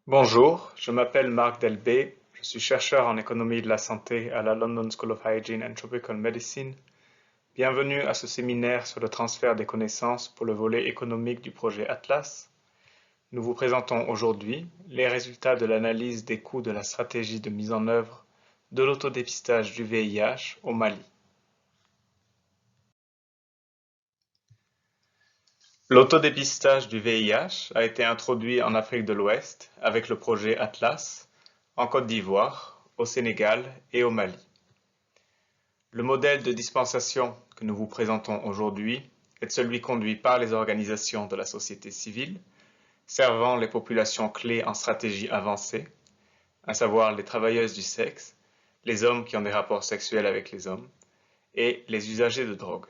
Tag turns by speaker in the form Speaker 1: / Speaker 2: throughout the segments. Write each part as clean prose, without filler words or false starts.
Speaker 1: Bonjour, je m'appelle Marc Delbé, je suis chercheur en économie de la santé à la London School of Hygiene and Tropical Medicine. Bienvenue à ce séminaire sur le transfert des connaissances pour le volet économique du projet Atlas. Nous vous présentons aujourd'hui les résultats de l'analyse des coûts de la stratégie de mise en œuvre de l'autodépistage du VIH au Mali. L'autodépistage du VIH a été introduit en Afrique de l'Ouest avec le projet Atlas, en Côte d'Ivoire, au Sénégal et au Mali. Le modèle de dispensation que nous vous présentons aujourd'hui est celui conduit par les organisations de la société civile, servant les populations clés en stratégie avancée, à savoir les travailleuses du sexe, les hommes qui ont des rapports sexuels avec les hommes, et les usagers de drogue.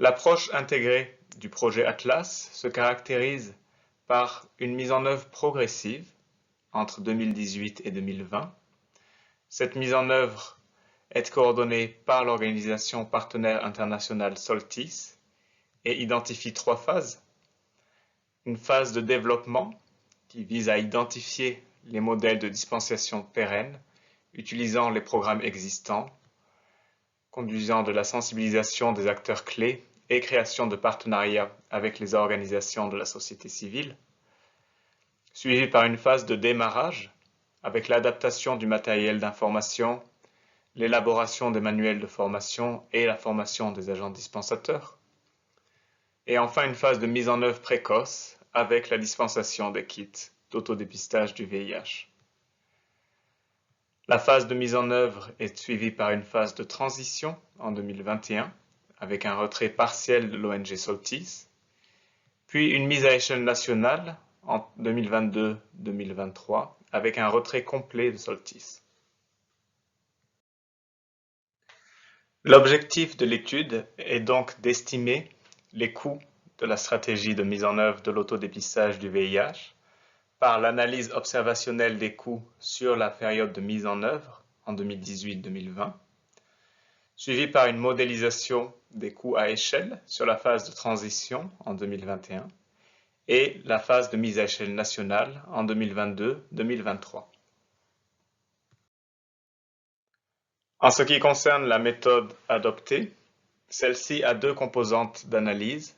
Speaker 1: L'approche intégrée du projet Atlas se caractérise par une mise en œuvre progressive entre 2018 et 2020. Cette mise en œuvre est coordonnée par l'organisation partenaire internationale Soltis et identifie trois phases. Une phase de développement qui vise à identifier les modèles de dispensation pérennes utilisant les programmes existants, conduisant de la sensibilisation des acteurs clés et création de partenariats avec les organisations de la société civile, suivie par une phase de démarrage avec l'adaptation du matériel d'information, l'élaboration des manuels de formation et la formation des agents dispensateurs, et enfin une phase de mise en œuvre précoce avec la dispensation des kits d'autodépistage du VIH. La phase de mise en œuvre est suivie par une phase de transition en 2021 avec un retrait partiel de l'ONG Soltis, puis une mise à échelle nationale en 2022-2023 avec un retrait complet de Soltis. L'objectif de l'étude est donc d'estimer les coûts de la stratégie de mise en œuvre de l'autodépistage du VIH par l'analyse observationnelle des coûts sur la période de mise en œuvre en 2018-2020, suivie par une modélisation des coûts à échelle sur la phase de transition en 2021 et la phase de mise à échelle nationale en 2022-2023. En ce qui concerne la méthode adoptée, celle-ci a deux composantes d'analyse.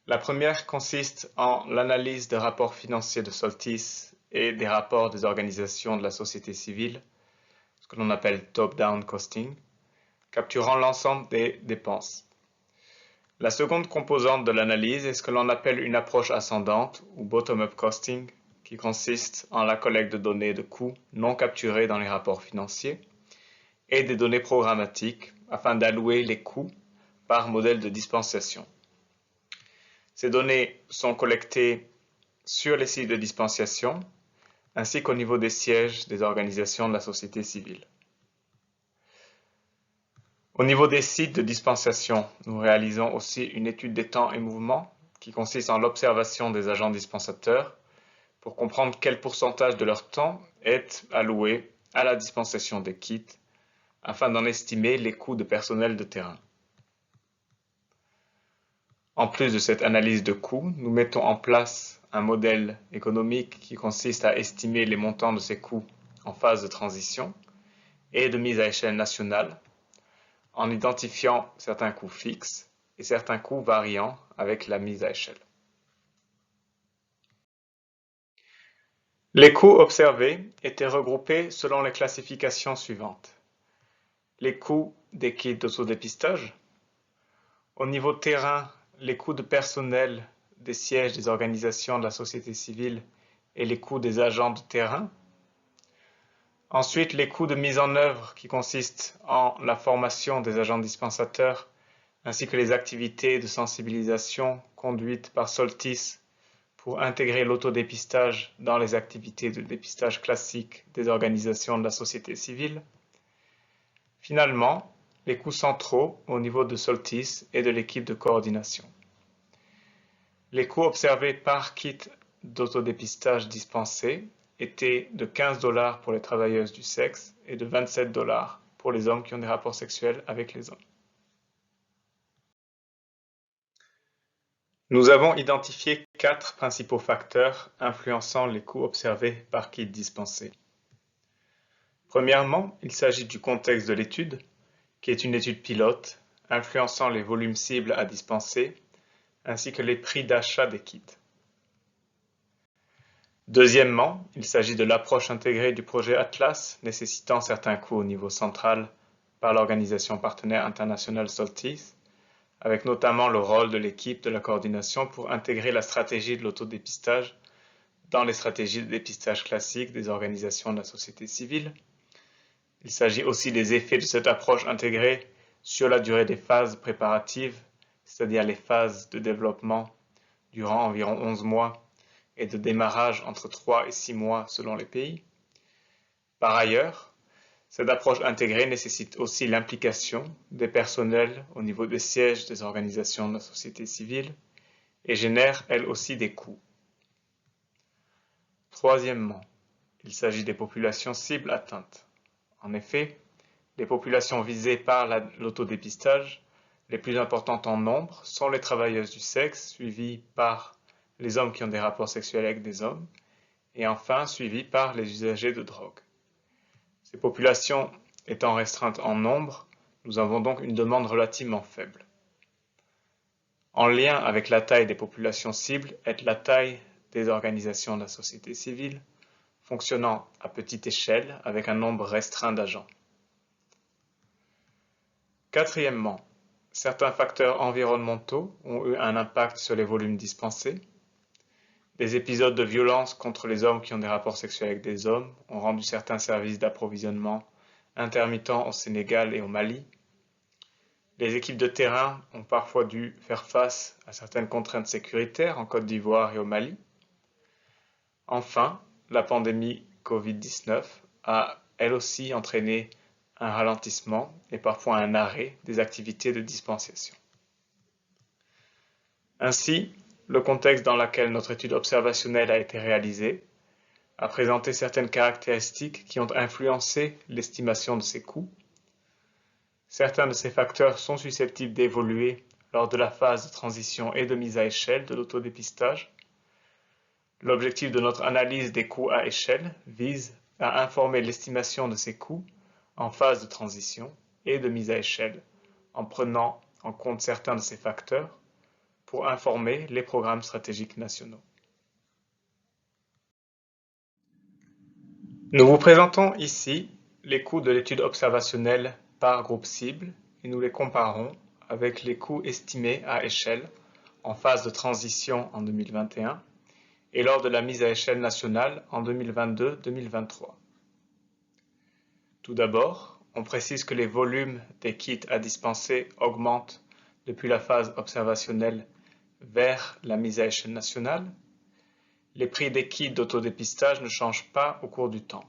Speaker 1: La première consiste en l'analyse des rapports financiers de Soltis et des rapports des organisations de la société civile, ce que l'on appelle top-down costing, capturant l'ensemble des dépenses. La seconde composante de l'analyse est ce que l'on appelle une approche ascendante ou bottom-up costing, qui consiste en la collecte de données de coûts non capturés dans les rapports financiers et des données programmatiques afin d'allouer les coûts par modèle de dispensation. Ces données sont collectées sur les sites de dispensation ainsi qu'au niveau des sièges des organisations de la société civile. Au niveau des sites de dispensation, nous réalisons aussi une étude des temps et mouvements qui consiste en l'observation des agents dispensateurs pour comprendre quel pourcentage de leur temps est alloué à la dispensation des kits afin d'en estimer les coûts de personnel de terrain. En plus de cette analyse de coûts, nous mettons en place un modèle économique qui consiste à estimer les montants de ces coûts en phase de transition et de mise à échelle nationale en identifiant certains coûts fixes et certains coûts variants avec la mise à échelle. Les coûts observés étaient regroupés selon les classifications suivantes. Les coûts des kits d'autodépistage. Au niveau terrain, les coûts de personnel des sièges des organisations de la société civile et les coûts des agents de terrain. Ensuite, les coûts de mise en œuvre qui consistent en la formation des agents dispensateurs ainsi que les activités de sensibilisation conduites par Soltis pour intégrer l'autodépistage dans les activités de dépistage classiques des organisations de la société civile. Finalement, les coûts centraux au niveau de Soltis et de l'équipe de coordination. Les coûts observés par kit d'autodépistage dispensé étaient de 15 $ pour les travailleuses du sexe et de 27 $ pour les hommes qui ont des rapports sexuels avec les hommes. Nous avons identifié 4 principaux facteurs influençant les coûts observés par kit dispensé. Premièrement, il s'agit du contexte de l'étude, qui est une étude pilote, influençant les volumes cibles à dispenser, ainsi que les prix d'achat des kits. Deuxièmement, il s'agit de l'approche intégrée du projet Atlas, nécessitant certains coûts au niveau central par l'organisation partenaire internationale Soltis, avec notamment le rôle de l'équipe de la coordination pour intégrer la stratégie de l'autodépistage dans les stratégies de dépistage classiques des organisations de la société civile. Il s'agit aussi des effets de cette approche intégrée sur la durée des phases préparatives, c'est-à-dire les phases de développement durant environ 11 mois et de démarrage entre 3 et 6 mois selon les pays. Par ailleurs, cette approche intégrée nécessite aussi l'implication des personnels au niveau des sièges des organisations de la société civile et génère elle aussi des coûts. Troisièmement, il s'agit des populations cibles atteintes. En effet, les populations visées par l'autodépistage les plus importantes en nombre sont les travailleuses du sexe, suivies par les hommes qui ont des rapports sexuels avec des hommes, et enfin suivies par les usagers de drogue. Ces populations étant restreintes en nombre, nous avons donc une demande relativement faible. En lien avec la taille des populations cibles est la taille des organisations de la société civile, fonctionnant à petite échelle avec un nombre restreint d'agents. Quatrièmement, certains facteurs environnementaux ont eu un impact sur les volumes dispensés. Des épisodes de violence contre les hommes qui ont des rapports sexuels avec des hommes ont rendu certains services d'approvisionnement intermittents au Sénégal et au Mali. Les équipes de terrain ont parfois dû faire face à certaines contraintes sécuritaires en Côte d'Ivoire et au Mali. Enfin, la pandémie Covid-19 a elle aussi entraîné un ralentissement et parfois un arrêt des activités de dispensation. Ainsi, le contexte dans lequel notre étude observationnelle a été réalisée a présenté certaines caractéristiques qui ont influencé l'estimation de ces coûts. Certains de ces facteurs sont susceptibles d'évoluer lors de la phase de transition et de mise à échelle de l'autodépistage. L'objectif de notre analyse des coûts à échelle vise à informer l'estimation de ces coûts en phase de transition et de mise à échelle, en prenant en compte certains de ces facteurs pour informer les programmes stratégiques nationaux. Nous vous présentons ici les coûts de l'étude observationnelle par groupe cible et nous les comparons avec les coûts estimés à échelle en phase de transition en 2021 et lors de la mise à échelle nationale en 2022-2023. Tout d'abord, on précise que les volumes des kits à dispenser augmentent depuis la phase observationnelle vers la mise à échelle nationale. Les prix des kits d'autodépistage ne changent pas au cours du temps.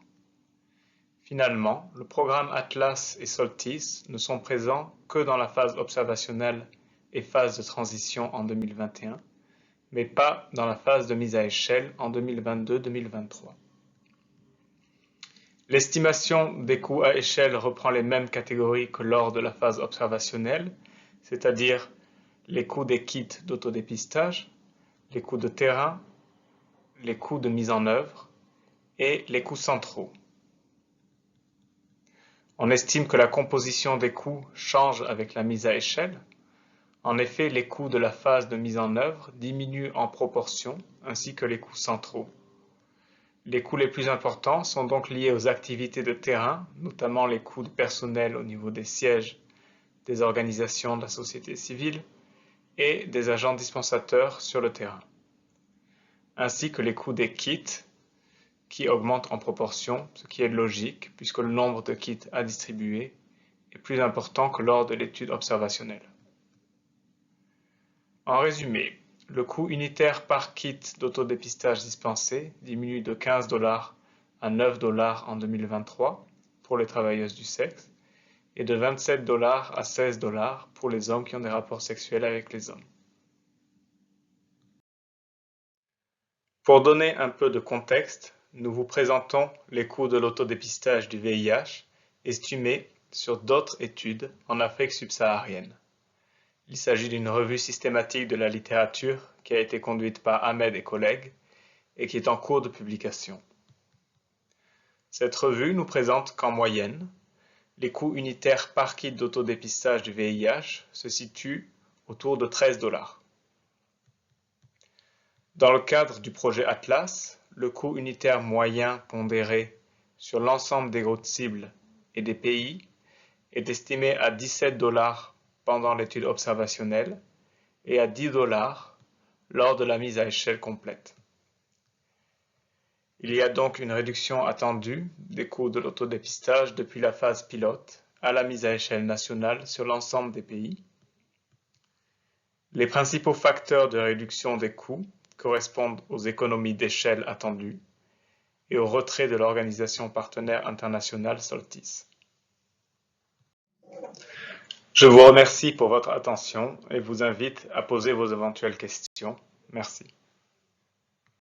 Speaker 1: Finalement, le programme Atlas et Soltis ne sont présents que dans la phase observationnelle et phase de transition en 2021, mais pas dans la phase de mise à échelle en 2022-2023. L'estimation des coûts à échelle reprend les mêmes catégories que lors de la phase observationnelle, c'est-à-dire les coûts des kits d'autodépistage, les coûts de terrain, les coûts de mise en œuvre et les coûts centraux. On estime que la composition des coûts change avec la mise à échelle. En effet, les coûts de la phase de mise en œuvre diminuent en proportion, ainsi que les coûts centraux. Les coûts les plus importants sont donc liés aux activités de terrain, notamment les coûts de personnel au niveau des sièges des organisations de la société civile et des agents dispensateurs sur le terrain, ainsi que les coûts des kits qui augmentent en proportion, ce qui est logique puisque le nombre de kits à distribuer est plus important que lors de l'étude observationnelle. En résumé, le coût unitaire par kit d'autodépistage dispensé diminue de 15 $ à 9 $ en 2023 pour les travailleuses du sexe et de 27 $ à 16 $ pour les hommes qui ont des rapports sexuels avec les hommes. Pour donner un peu de contexte, nous vous présentons les coûts de l'autodépistage du VIH estimés sur d'autres études en Afrique subsaharienne. Il s'agit d'une revue systématique de la littérature qui a été conduite par Ahmed et collègues et qui est en cours de publication. Cette revue nous présente qu'en moyenne, les coûts unitaires par kit d'autodépistage du VIH se situent autour de 13 $. Dans le cadre du projet Atlas, le coût unitaire moyen pondéré sur l'ensemble des groupes cibles et des pays est estimé à 17 $ pendant l'étude observationnelle et à 10 $ lors de la mise à échelle complète. Il y a donc une réduction attendue des coûts de l'autodépistage depuis la phase pilote à la mise à échelle nationale sur l'ensemble des pays. Les principaux facteurs de réduction des coûts correspondent aux économies d'échelle attendues et au retrait de l'organisation partenaire internationale Soltis. Je vous remercie pour votre attention et vous invite à poser vos éventuelles questions. Merci.